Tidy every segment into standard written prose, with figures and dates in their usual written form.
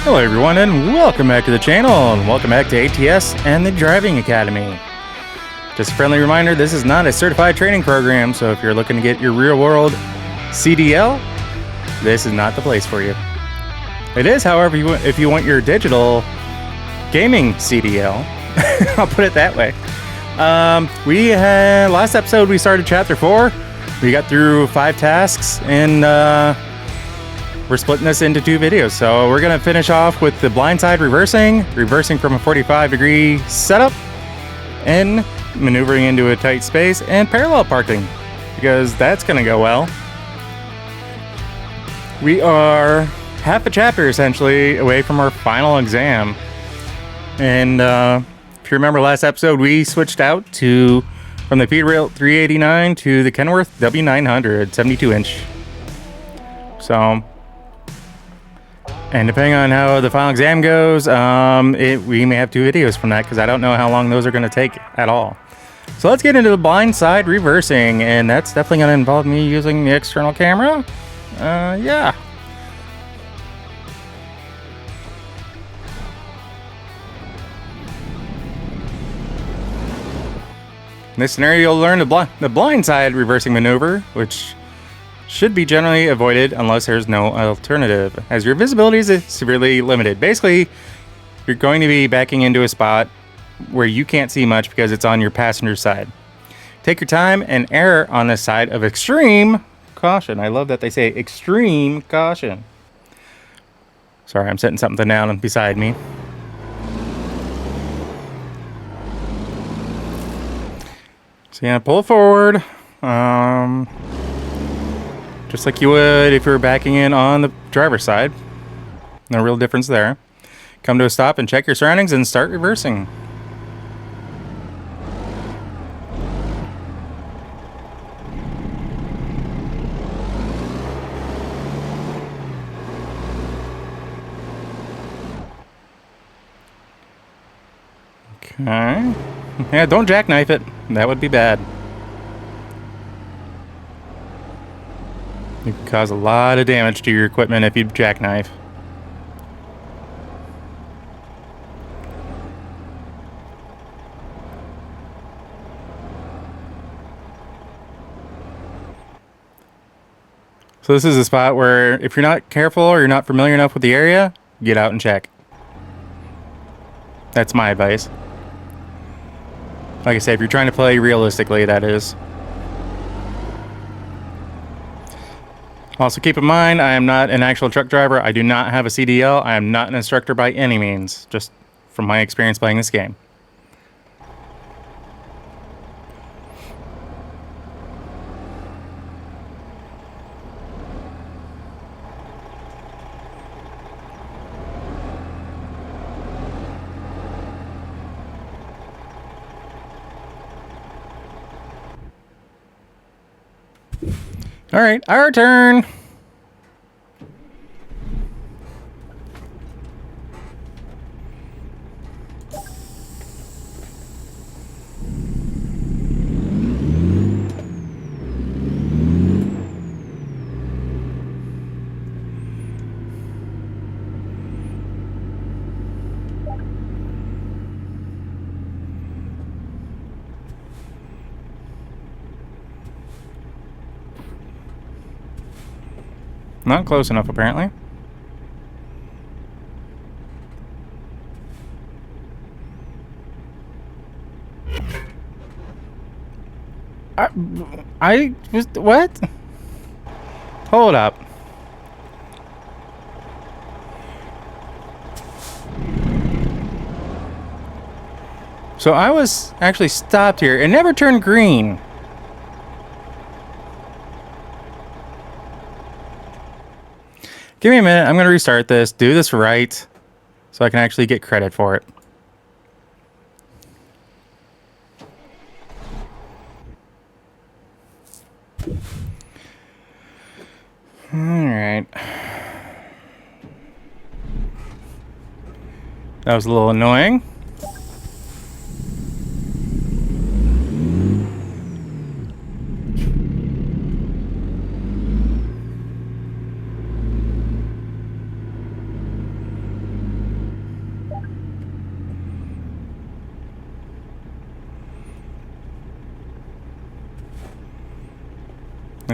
Hello everyone and welcome back to the channel and welcome back to ATS and the Driving Academy. Just a friendly reminder, this is not a certified training program, so if you're looking to get your real world CDL, this is not the place for you. It is, however, if you want your digital gaming CDL, I'll put it that way. Last episode we started chapter 4. We got through 5 tasks and we're splitting this into 2 videos. So we're gonna finish off with the blindside reversing from a 45-degree setup, and maneuvering into a tight space, and parallel parking, because that's gonna go well. We are half a chapter essentially away from our final exam, and if you remember last episode, we switched out from the Peterbilt 389 to the Kenworth W900 72-inch. So. And depending on how the final exam goes, we may have 2 videos from that, because I don't know how long those are going to take at all. So let's get into the blindside reversing, and that's definitely going to involve me using the external camera. Yeah. In this scenario, you'll learn the blindside reversing maneuver, which should be generally avoided unless there's no alternative, as your visibility is severely limited. Basically, you're going to be backing into a spot where you can't see much because it's on your passenger side. Take your time and err on the side of extreme caution. I love that they say extreme caution. Sorry, I'm setting something down beside me. So yeah, pull forward. Just like you would if you were backing in on the driver's side. No real difference there. Come to a stop and check your surroundings and start reversing. Okay. Yeah, don't jackknife it. That would be bad. You can cause a lot of damage to your equipment if you jackknife. So this is a spot where if you're not careful or you're not familiar enough with the area, get out and check. That's my advice. Like I said, if you're trying to play realistically, that is. Also keep in mind, I am not an actual truck driver. I do not have a CDL. I am not an instructor by any means, just from my experience playing this game. All right, our turn. Not close enough, apparently. I was what? Hold up. So I was actually stopped here. It never turned green. Give me a minute. I'm going to restart this, do this right, so I can actually get credit for it. All right. That was a little annoying.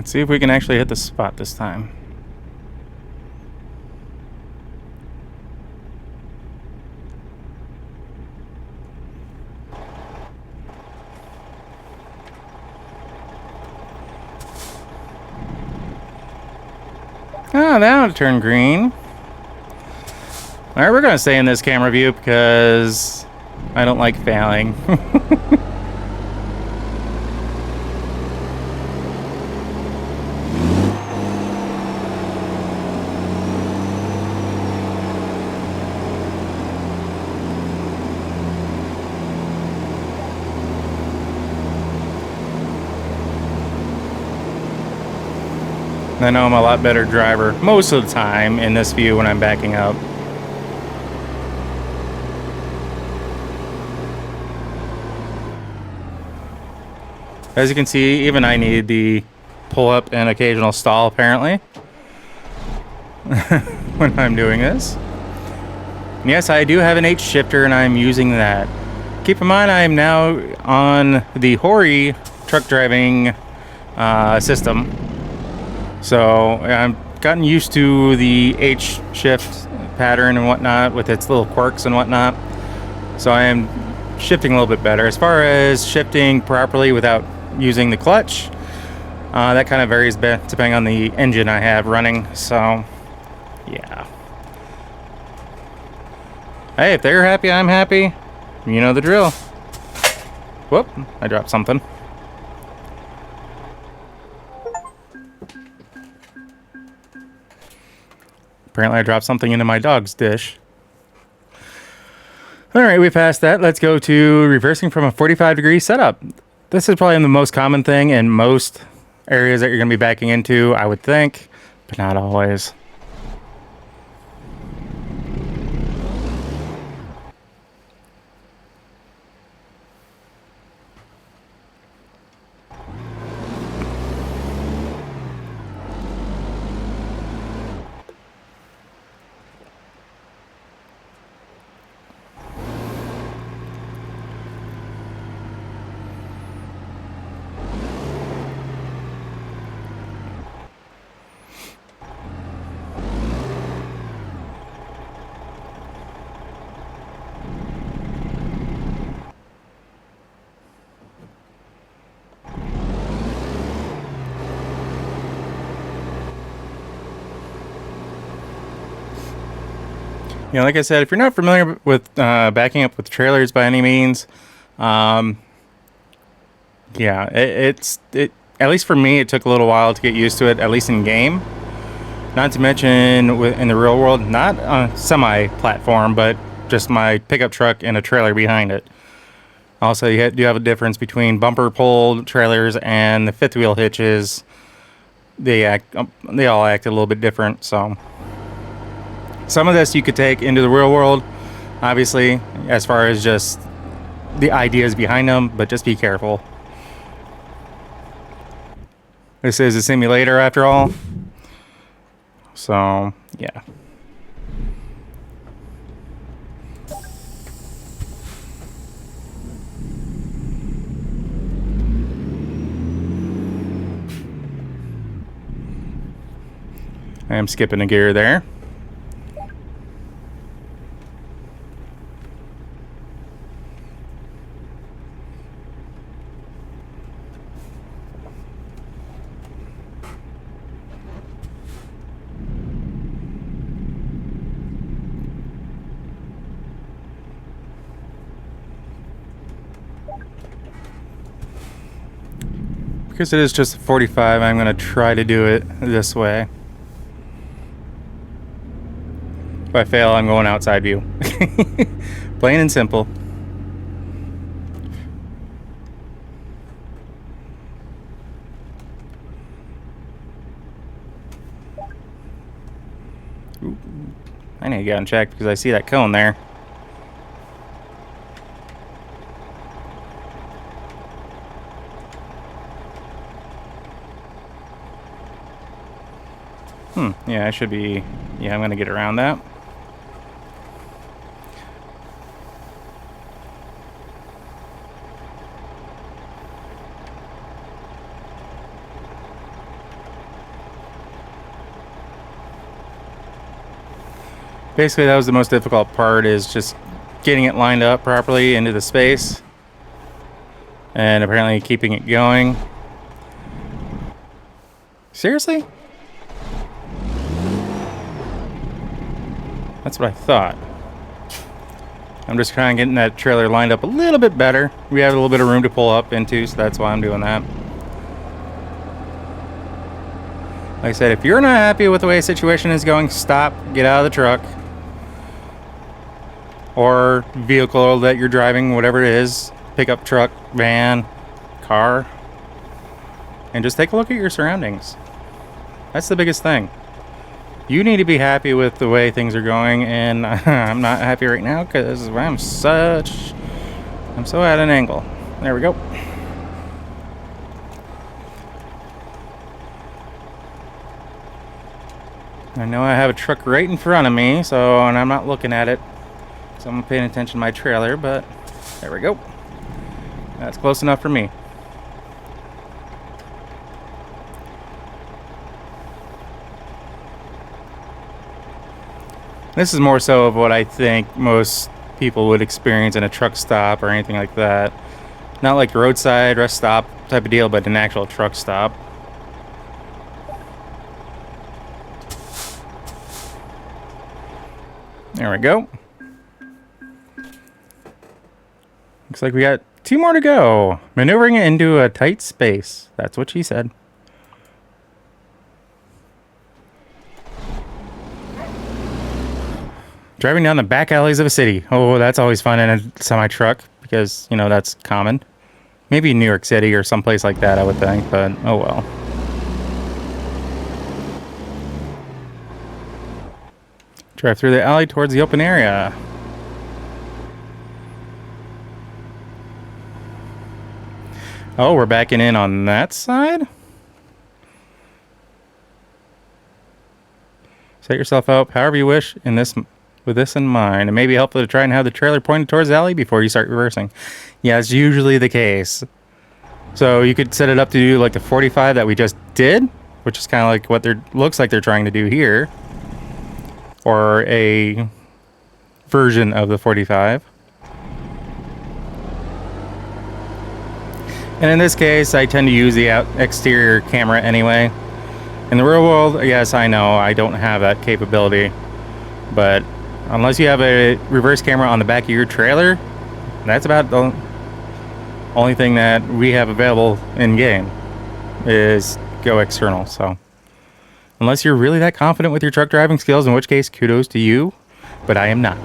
Let's see if we can actually hit the spot this time. Oh, now it turned green. Alright, we're gonna stay in this camera view because I don't like failing. I know I'm a lot better driver most of the time in this view when I'm backing up. As you can see, even I need the pull up and occasional stall apparently when I'm doing this. And yes, I do have an H shifter and I'm using that. Keep in mind I am now on the Hori truck driving system. So I've gotten used to the H shift pattern and whatnot with its little quirks and whatnot. So I am shifting a little bit better. As far as shifting properly without using the clutch, that kind of varies depending on the engine I have running. So yeah. Hey, if they're happy, I'm happy. You know the drill. Whoop, I dropped something. Apparently I dropped something into my dog's dish. Alright, we passed that. Let's go to reversing from a 45-degree setup. This is probably the most common thing in most areas that you're going to be backing into, I would think, but not always. You know, like I said, if you're not familiar with backing up with trailers by any means, yeah, it at least for me, it took a little while to get used to it, at least in game. Not to mention in the real world, not on a semi-platform, but just my pickup truck and a trailer behind it. Also, you do have a difference between bumper pull trailers and the fifth wheel hitches. They all act a little bit different, so. Some of this you could take into the real world, obviously, as far as just the ideas behind them, but just be careful. This is a simulator after all. So, yeah. I am skipping a gear there. Because it is just a 45, I'm going to try to do it this way. If I fail, I'm going outside view. Plain and simple. Ooh, I need to get on check because I see that cone there. Yeah, I should be... Yeah, I'm going to get around that. Basically, that was the most difficult part, is just getting it lined up properly into the space. And apparently keeping it going. Seriously? That's what I thought. I'm just kind of getting that trailer lined up a little bit better. We have a little bit of room to pull up into, so that's why I'm doing that. Like I said, if you're not happy with the way the situation is going, stop, get out of the truck. Or vehicle that you're driving, whatever it is. Pickup truck, van, car. And just take a look at your surroundings. That's the biggest thing. You need to be happy with the way things are going, and I'm not happy right now because I'm so at an angle. There we go. I know I have a truck right in front of me, and I'm not looking at it, so I'm paying attention to my trailer, but there we go. That's close enough for me. This is more so of what I think most people would experience in a truck stop or anything like that. Not like a roadside rest stop type of deal, but an actual truck stop. There we go. Looks like we got 2 more to go. Maneuvering it into a tight space. That's what she said. Driving down the back alleys of a city. Oh, that's always fun in a semi-truck because, you know, that's common. Maybe New York City or someplace like that, I would think, but oh well. Drive through the alley towards the open area. Oh, we're backing in on that side? Set yourself up however you wish with this in mind. It may be helpful to try and have the trailer pointed towards the alley before you start reversing. Yeah, it's usually the case. So you could set it up to do like the 45 that we just did, which is kind of like what looks like they're trying to do here. Or a version of the 45. And in this case, I tend to use the exterior camera anyway. In the real world, yes, I know I don't have that capability. But unless you have a reverse camera on the back of your trailer, that's about the only thing that we have available in game is go external. So unless you're really that confident with your truck driving skills, in which case kudos to you, but I am not.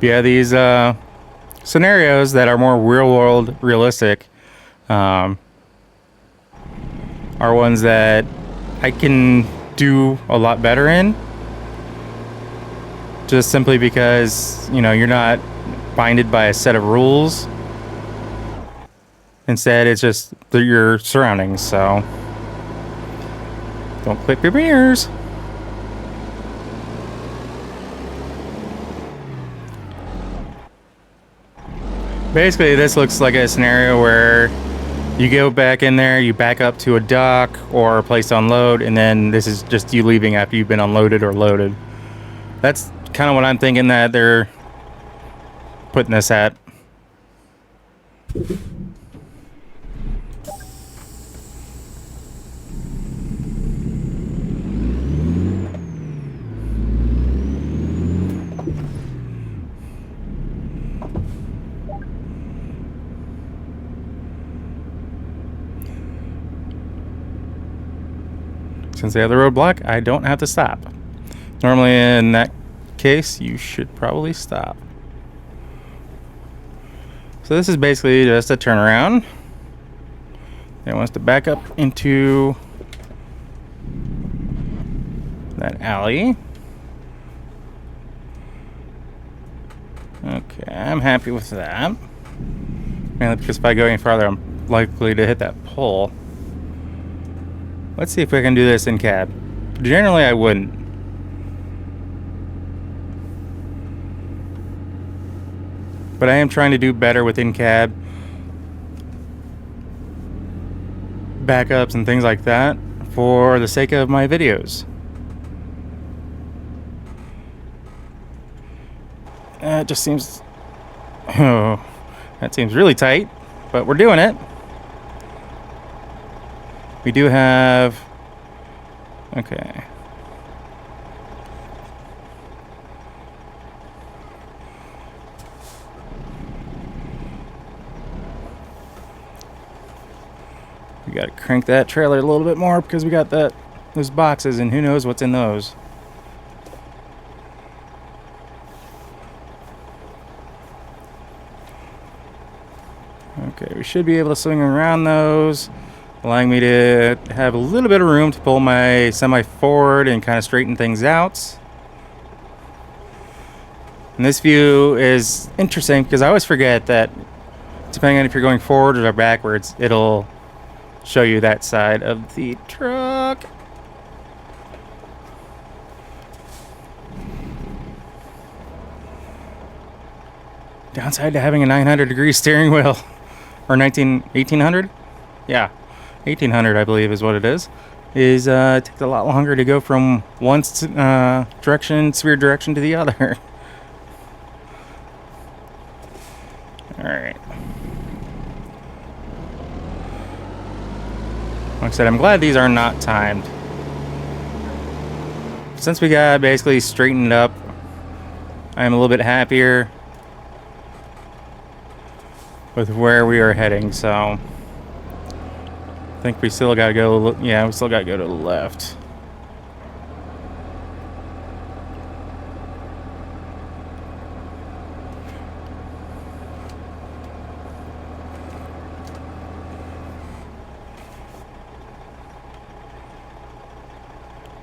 Yeah, these scenarios that are more real-world realistic are ones that I can do a lot better in, just simply because, you know, you're not binded by a set of rules. Instead, it's just your surroundings, so don't clip your mirrors. Basically, this looks like a scenario where you go back in there, you back up to a dock or a place to unload, and then this is just you leaving after you've been unloaded or loaded. That's kind of what I'm thinking that they're putting this at. Since they have the roadblock, I don't have to stop. Normally in that case, you should probably stop. So this is basically just a turnaround. It wants to back up into that alley. Okay, I'm happy with that. Mainly because if I go any farther, I'm likely to hit that pole. Let's see if we can do this in cab. Generally, I wouldn't. But I am trying to do better with in-cab backups and things like that for the sake of my videos. It just seems... Oh, that seems really tight, but we're doing it. We do have... Okay. We gotta crank that trailer a little bit more because we got those boxes and who knows what's in those. Okay, we should be able to swing around those, allowing me to have a little bit of room to pull my semi forward and kind of straighten things out. And this view is interesting because I always forget that depending on if you're going forward or backwards, it'll show you that side of the truck. Downside to having a 900-degree steering wheel. Or 1800? Yeah, 1800 I believe is what it is. It takes a lot longer to go from one direction, sphere direction to the other. Alright. Like I said, I'm glad these are not timed. Since we got basically straightened up, I'm a little bit happier with where we are heading, so I think we still gotta go. Yeah, we still gotta go to the left.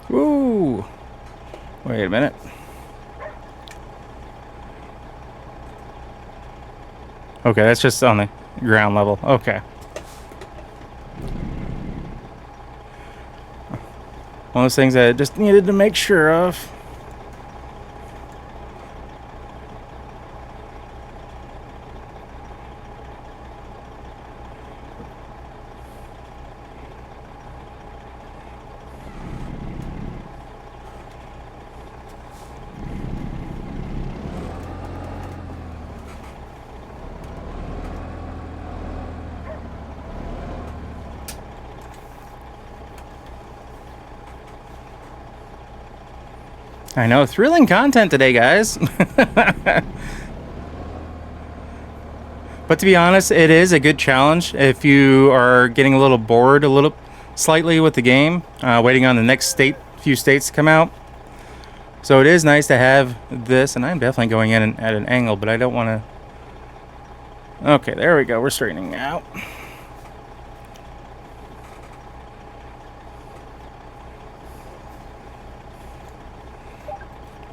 Woo! Wait a minute. Okay, that's just on the ground level. Okay. One of those things that I just needed to make sure of. I know, thrilling content today, guys. But to be honest, it is a good challenge if you are getting a little bored slightly with the game, waiting on the next few states to come out. So it is nice to have this, and I'm definitely going in at an angle, but I don't want to... Okay, there we go. We're straightening out.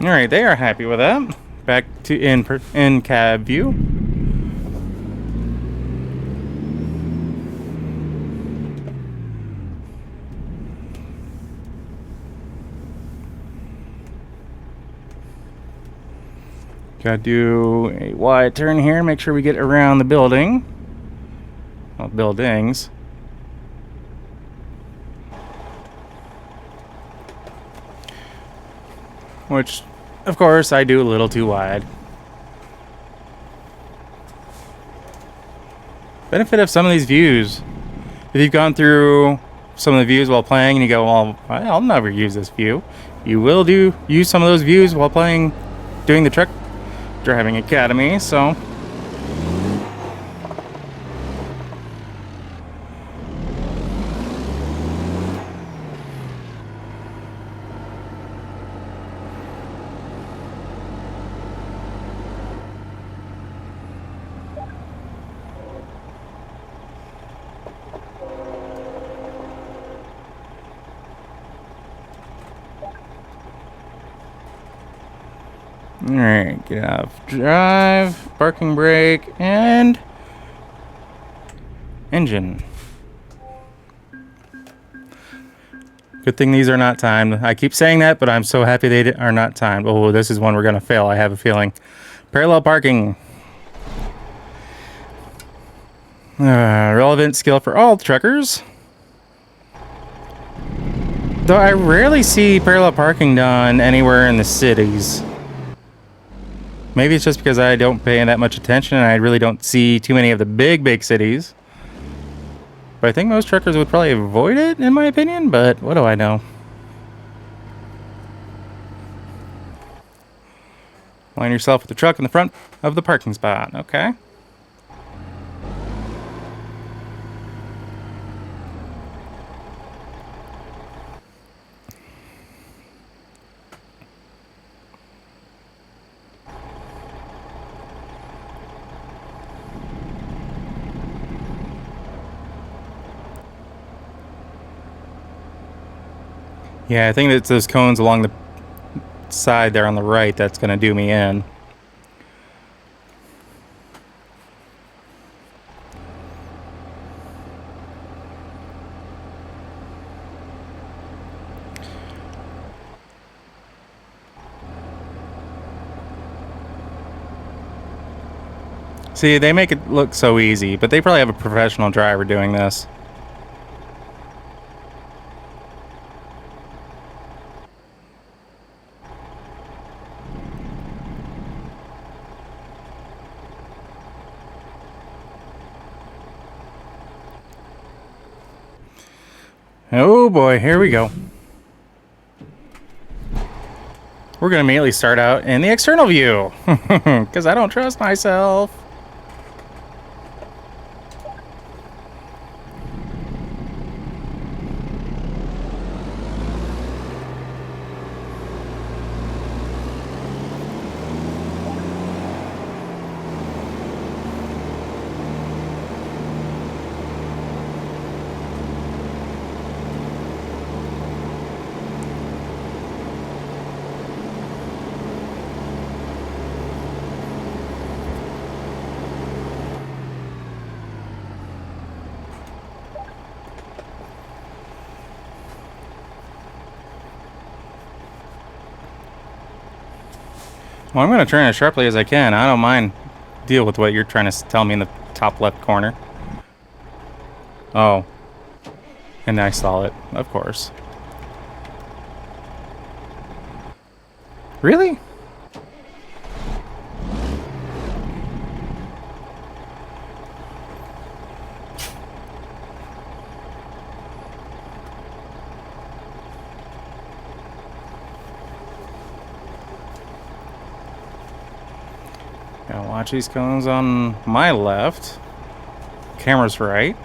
All right, they are happy with that. Back to in cab view. Gotta do a wide turn here. Make sure we get around the building. Well, buildings. Which, of course, I do a little too wide. Benefit of some of these views. If you've gone through some of the views while playing and you go, well, I'll never use this view. You will use some of those views while doing the truck driving academy, so... Alright, get off drive, parking brake, and engine. Good thing these are not timed. I keep saying that, but I'm so happy they are not timed. Oh, this is one we're going to fail, I have a feeling. Parallel parking. Relevant skill for all truckers. Though I rarely see parallel parking done anywhere in the cities. Maybe it's just because I don't pay that much attention and I really don't see too many of the big cities. But I think most truckers would probably avoid it, in my opinion, but what do I know? Line yourself with the truck in the front of the parking spot. Okay. Yeah, I think it's those cones along the side there on the right that's going to do me in. See, they make it look so easy, but they probably have a professional driver doing this. Oh boy, here we go. We're going to immediately start out in the external view, because I don't trust myself. Well, I'm going to turn as sharply as I can. I don't mind deal with what you're trying to tell me in the top left corner. Oh. And I saw it, of course. Really? Gotta watch these cones on my left. Camera's right.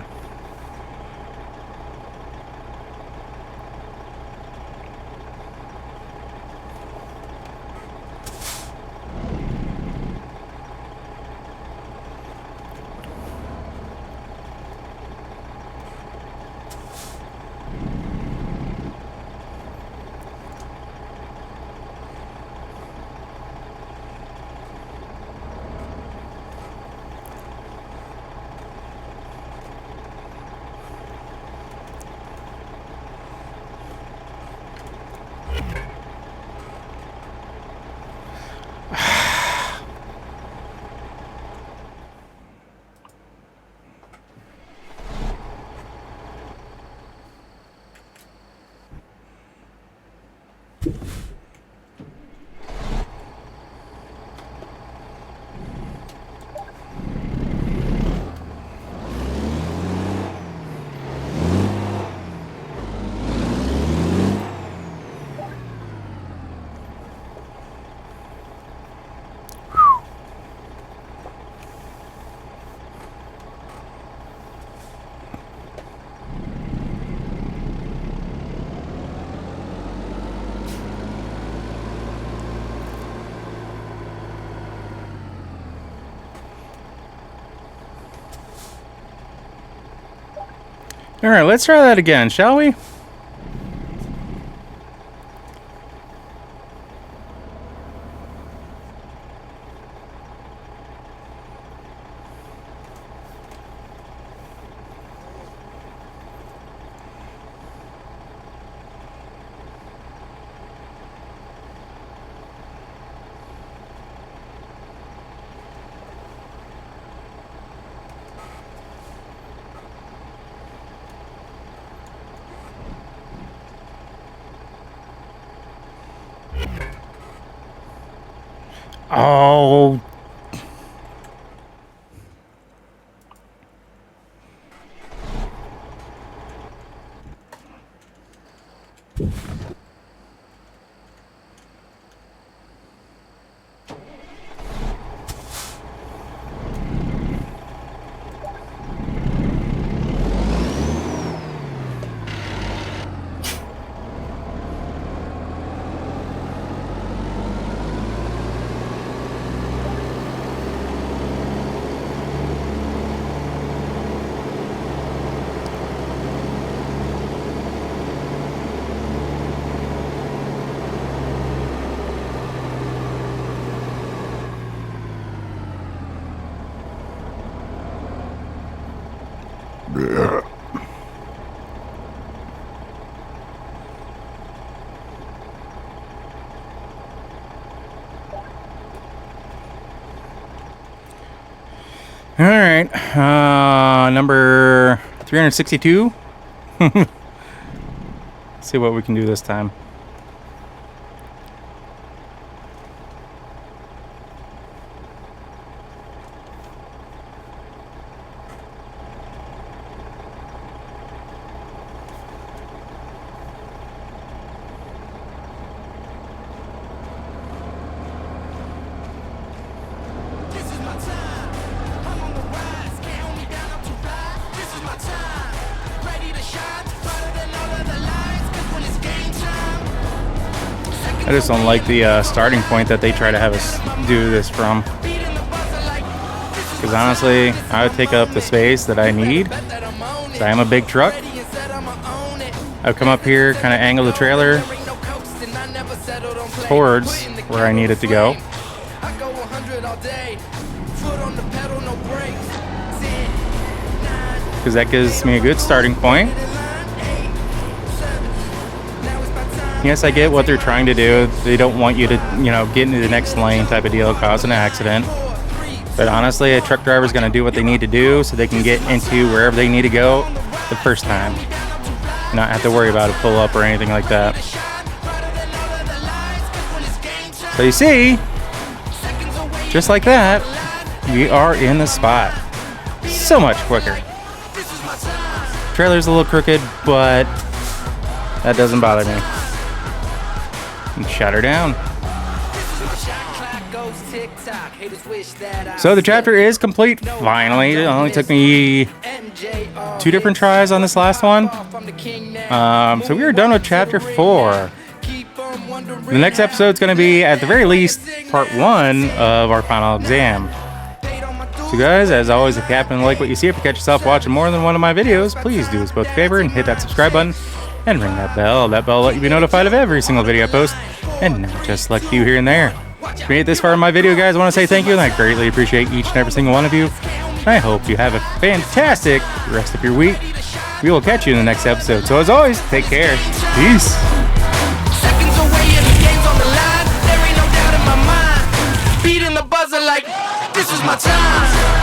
Alright, let's try that again, shall we? Oh. All right, number 362. See what we can do this time. I just don't like the starting point that they try to have us do this from. Because honestly, I would take up the space that I need. So I am a big truck. I would come up here, kind of angle the trailer towards where I need it to go. Because that gives me a good starting point. Yes, I get what they're trying to do. They don't want you to, get into the next lane type of deal, cause an accident. But honestly, a truck driver is going to do what they need to do so they can get into wherever they need to go the first time. Not have to worry about a pull up or anything like that. So you see, just like that, we are in the spot. So much quicker. Trailer's a little crooked, but that doesn't bother me. And shut her down. So the chapter is complete finally. It only took me 2 different tries on this last one. So we are done with chapter 4. The next episode is going to be, at the very least, part 1 of our final exam. So guys, as always, if you happen to like what you see, if you catch yourself watching more than one of my videos, please do us both a favor and hit that subscribe button and ring that bell. That bell will let you be notified of every single video I post, and not just like you here and there. If you made it this far in my video, guys, I want to say thank you, and I greatly appreciate each and every single one of you. I hope you have a fantastic rest of your week. We will catch you in the next episode. So as always, take care. Peace. Seconds away and the game's on the line. There ain't no doubt in my mind. Beating the buzzer like this is my time.